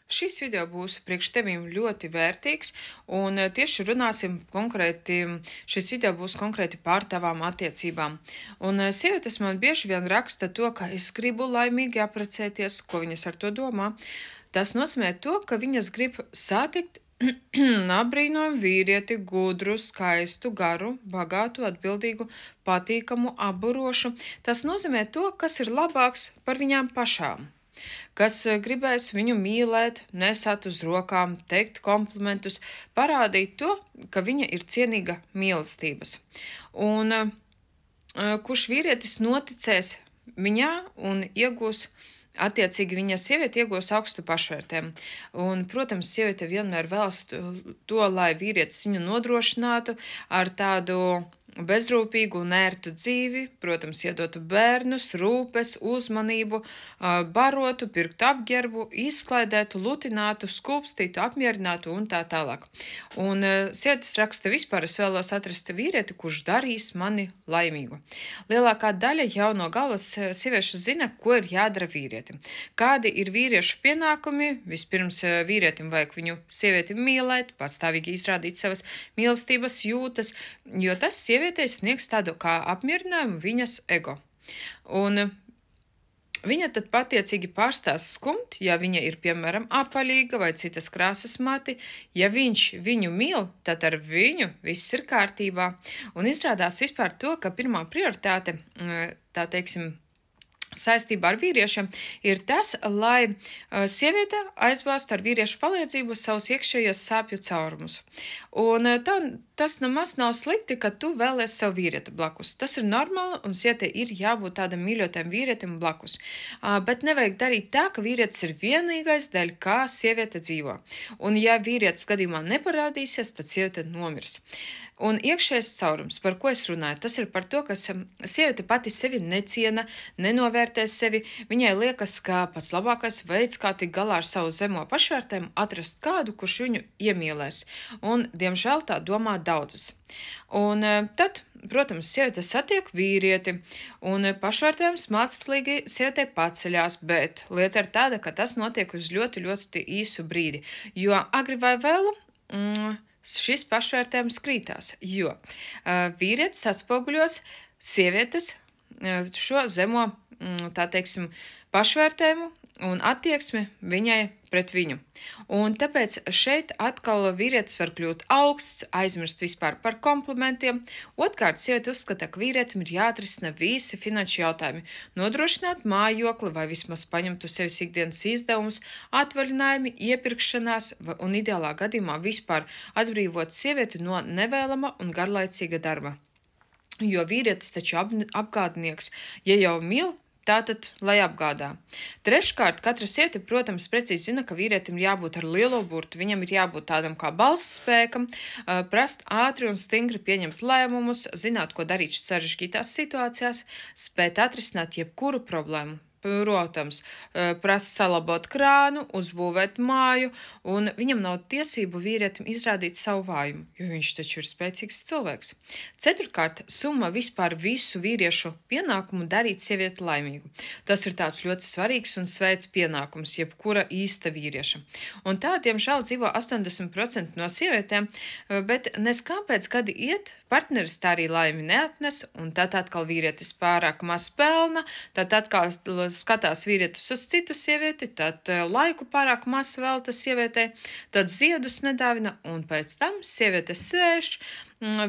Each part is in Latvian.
Šis video būs priekš tevim ļoti vērtīgs, un tieši runāsim konkrēti, šis video būs konkrēti pār tavām attiecībām. Un sievietes man bieži vien raksta to, ka es gribu laimīgi apprecēties, ko viņas ar to domā. Tas nozīmē to, ka viņas grib satikt apbrīnojumu vīrieti, gudru, skaistu, garu, bagātu, atbildīgu, patīkamu, apburošu. Tas nozīmē to, kas ir labāks par viņām pašām, kas gribēs viņu mīlēt, nesāt uz rokām, teikt komplimentus, parādīt to, ka viņa ir cienīga mīlestības. Un kurš vīrietis noticēs viņā un iegūs, attiecīgi viņa sieviete iegūs augstu pašvērtējumu. Un, protams, sieviete vienmēr vēlas to, lai vīrietis viņu nodrošinātu ar tādu bezrūpīgu un ērtu dzīvi, protams, iedotu bērnus, rūpes, uzmanību, barotu, pirktu apģērbu, izklaidētu, lutinātu, skūpstītu, apmierinātu un tā tālāk. Un sievietes raksta vispār, es vēlos atrast vīrieti, kurš darīs mani laimīgu. Lielākā daļa jau no galvas sieviešu zina, ko ir jādara vīrietim. Kādi ir vīriešu pienākumi? Vispirms vīrietim vajag viņu sievieti mīlēt, patstāvīgi izrādīt savas mīlestības jūtas, jo tas sievietei sniegs tādu kā apmierinājumu viņas ego. Un viņa tad patiecīgi pārstās skumt, ja viņa ir, piemēram, apaļīga vai citas krāsas mati. Ja viņš viņu mīl, tad ar viņu viss ir kārtībā. Un izrādās vispār to, ka pirmā prioritāte, tā teiksim, saistībā ar vīriešiem ir tas, lai sieviete aizbāzt ar vīriešu palīdzību savus iekšējos sāpju caurumus. Un tas nemaz nav slikti, ka tu vēlies sev vīrieti blakus. Tas ir normāli, un sievietei ir jābūt tādam mīļotam vīrietim blakus. Bet nevajag darīt tā, ka vīrietis ir vienīgais, dēļ kā sieviete dzīvo. Un ja vīrietis gadījumā neparādīsies, tad sieviete nomirs. Un iekšējais caurums, par ko es runāju, tas ir par to, ka sieviete pati sevi neciena, nenovērtē sevi. Viņai liekas, ka pats labākais veids, kā tikt galā ar savu zemo pašvērtējumu, atrast kādu, kurš viņu iemīlēs. Un, diemžēl, tā domā daudzas. Un tad, protams, sieviete satiek vīrieti, un pašvērtējums mākslīgi sievietei paceļās, bet lieta ir tāda, ka tas notiek uz ļoti, ļoti īsu brīdi, jo agri vai vēlu šis pašvērtējums krītās, jo vīrietis atspoguļos sievietes šo zemo, tā teiksim, pašvērtējumu un attieksmi viņai pret viņu. Un tāpēc šeit atkal vīrietis var kļūt augsts, aizmirst vispār par komplimentiem. Otkārt, sieviete uzskata, ka vīrietim ir jāatrisina visi finanšu jautājumi, nodrošināt mājokli vai vismaz paņemt uz sevis ikdienas izdevumus, atvaļinājumi, iepirkšanās un ideālā gadījumā vispār atbrīvot sievieti no nevēlama un garlaicīga darba. Jo vīrietis taču apgādnieks, ja jau mīl, tātad, lai apgādā. Treškārt, katra sieviete, protams, precīzi zina, ka vīrietim jābūt ar lielo burtu, viņam ir jābūt tādam kā balss spēkam, prast ātri un stingri pieņemt lēmumus, zināt, ko darīt sarežģītās situācijās, spēt atrisināt jebkuru problēmu. Protams, prasa salabot krānu, uzbūvēt māju, un viņam nav tiesību vīrietim izrādīt savu vājumu, jo viņš taču ir spēcīgs cilvēks. Ceturkārt, summa vispār visu vīriešu pienākumu darīt sievieti laimīgu. Tas ir tāds ļoti svarīgs un sveids pienākums, jebkura īsta vīrieša. Un tā, diemžēl, dzīvo 80% no sievietēm, bet nes kāpēc gadi iet, partneris tā arī laimi neatnes, un tad atkal vīrietis pārāk maz pelna, tad atkal skatās vīrietis uz citu sievieti, tad laiku pārāk maz velta sievietei, tad ziedus nedāvina, un pēc tam sieviete sēž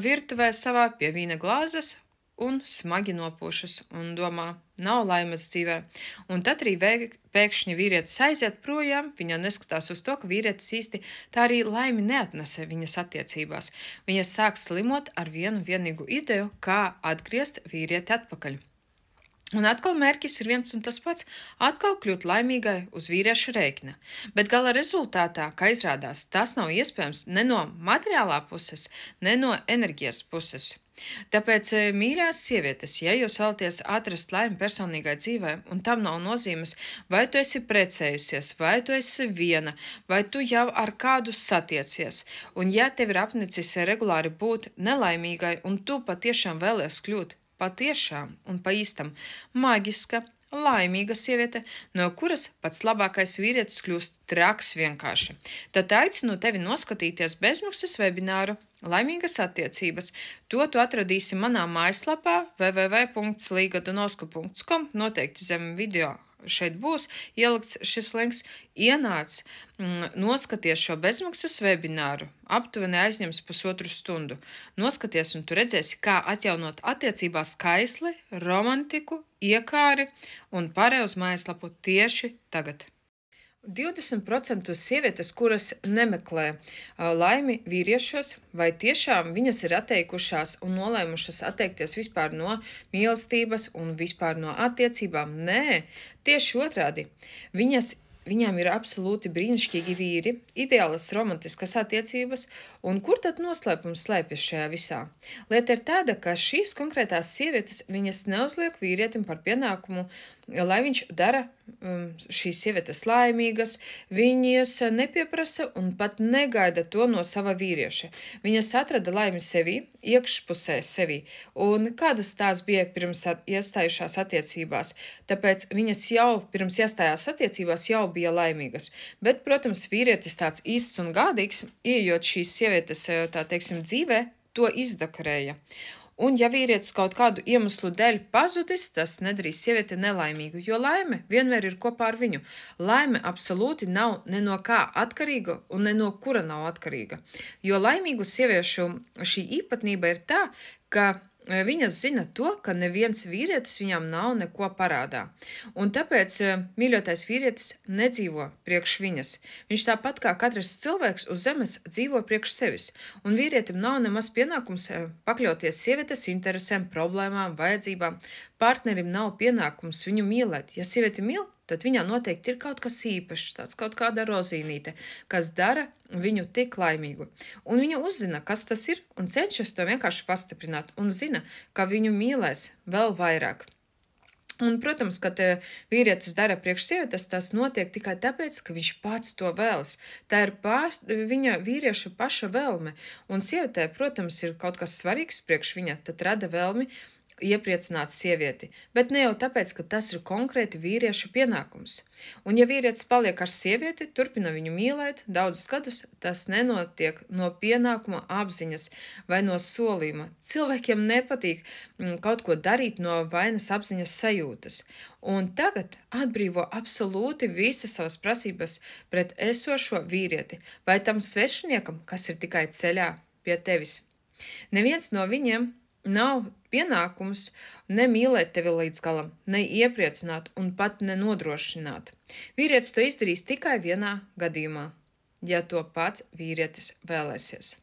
virtuvē savā pie vīna glāzes un smagi nopūšas un domā, nav laimes dzīvē. Un tad arī pēkšņi vīrietis aiziet projām, viņa neskatās uz to, ka vīrietis īsti tā arī laimi neatnesa viņas attiecībās. Viņa sāk slimot ar vienu vienīgu ideju, kā atgriezt vīrieti atpakaļ. Un atkal mērķis ir viens un tas pats – atkal kļūt laimīgai uz vīrieša rēķina. Bet gala rezultātā, kā izrādās, tas nav iespējams ne no materiālā puses, ne no enerģijas puses. Tāpēc, mīļās sievietes, ja jūs vēlaties atrast laimi personīgai dzīvē, un tam nav nozīmes, vai tu esi precējusies, vai tu esi viena, vai tu jau ar kādu satiecies, un ja tev ir apnicis regulāri būt nelaimīgai, un tu patiešām vēlies kļūt patiešām un pa īstam maģiska, laimīga sieviete, no kuras pats labākais vīrietis kļūst traks vienkārši. Tad aicinu tevi noskatīties bezmaksas webināru Laimīgas attiecības. To tu atradīsi manā mājaslapā www.ligadonoska.com, noteikti zem video šeit būs ielikts šis links. Ienāc, noskaties šo bezmaksas webināru, aptuveni aizņems pusotru stundu. Noskaties un tu redzēsi, kā atjaunot attiecībās skaisli, romantiku, iekāri un pārēj uz mājaslapu tieši tagad. 20% sievietes, kuras nemeklē laimi vīriešos, vai tiešām viņas ir atteikušās un nolēmušas atteikties vispār no mīlestības un vispār no attiecībām? Nē, tieši otrādi. Viņām ir absolūti brīnišķīgi vīri, ideālas romantiskas attiecības, un kur tad noslēpums slēpjas šajā visā? Lieta ir tāda, ka šīs konkrētās sievietes, viņas neuzliek vīrietim par pienākumu, lai viņš dara šīs sievietes laimīgas, viņas nepieprasa un pat negaida to no sava vīrieša. Viņas atrada laimi sevī, iekšpusē sevī, un kādas tās bija pirms iestājušās attiecībās, tāpēc viņas jau pirms iestājās attiecībās jau bija laimīgas. Bet, protams, vīrietis tāds īsts un gādīgs, ieejot šīs sievietes, tā teiksim, dzīvē, to izdakarēja. Un ja vīrietis kaut kādu iemeslu dēļ pazudis, tas nedarīs sievieti nelaimīgu, jo laime vienmēr ir kopā ar viņu. Laime absolūti nav ne no kā atkarīga un ne no kura nav atkarīga. Jo laimīgu sieviešu šī īpatnība ir tā, ka viņas zina to, ka neviens vīrietis viņām nav neko parādā. Un tāpēc mīļotais vīrietis nedzīvo priekš viņas. Viņš tāpat kā katrs cilvēks uz zemes dzīvo priekš sevis. Un vīrietim nav nemaz pienākums pakļauties sievietes interesēm, problēmām, vajadzībām. Partnerim nav pienākums viņu mīlēt. Ja sievieti mīl, tad viņā noteikti ir kaut kas īpašs, tāds kaut kāda rozīnīte, kas dara viņu tik laimīgu. Un viņa uzzina, kas tas ir, un cenšas to vienkārši pastiprināt, un zina, ka viņu mīlēs vēl vairāk. Un, protams, kad vīrietis dara priekš sievietes, tas notiek tikai tāpēc, ka viņš pats to vēlas. Tā ir viņa vīrieša paša vēlme. Un sievietē, protams, ir kaut kas svarīgs priekš viņa, tad rada vēlmi iepriecināt sievieti, bet ne jau tāpēc, ka tas ir konkrēti vīrieša pienākums. Un ja vīrietis paliek ar sievieti, turpina viņu mīlēt daudzus gadus, tas nenotiek no pienākuma apziņas vai no solījuma. Cilvēkiem nepatīk kaut ko darīt no vainas apziņas sajūtas. Un tagad atbrīvo absolūti visas savas prasības pret esošo vīrieti vai tam svešiniekam, kas ir tikai ceļā pie tevis. Neviens no viņiem nav pienākums ne mīlēt tevi līdz galam, ne iepriecināt un pat nenodrošināt. Vīrietis to izdarīs tikai vienā gadījumā, ja to pats vīrietis vēlēsies.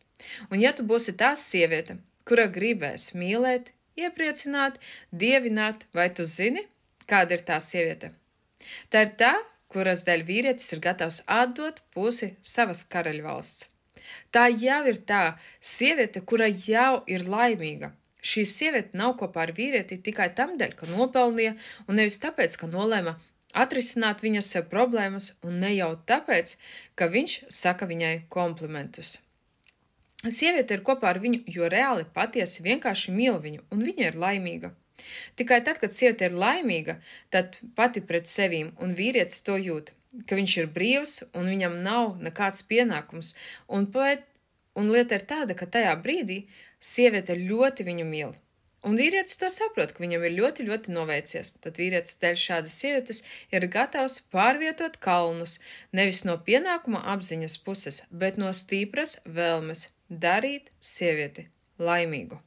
Un ja tu būsi tā sieviete, kura gribēs mīlēt, iepriecināt, dievināt, vai tu zini, kāda ir tā sieviete? Tā ir tā, kuras dēļ vīrietis ir gatavs atdot pusi savas karaļvalsts. Tā jau ir tā sieviete, kura jau ir laimīga. Šī sieviete nav kopā ar vīrieti tikai tam dēļ, ka nopelnīja, un nevis tāpēc, ka nolēma atrisināt viņas problēmas, un ne jau tāpēc, ka viņš saka viņai komplimentus. Sieviete ir kopā ar viņu, jo reāli patiesi vienkārši mīl viņu, un viņa ir laimīga. Tikai tad, kad sieviete ir laimīga, tad pati pret sevīm, un vīrietis to jūt, ka viņš ir brīvs, un viņam nav nekāds pienākums, un lieta ir tāda, ka tajā brīdī sieviete ļoti viņu mīl. Un vīrietis to saprot, ka viņam ir ļoti, ļoti noveicies. Tad vīrietis dēļ šādas sievietes ir gatavs pārvietot kalnus, nevis no pienākuma apziņas puses, bet no stipras vēlmes darīt sievieti laimīgu.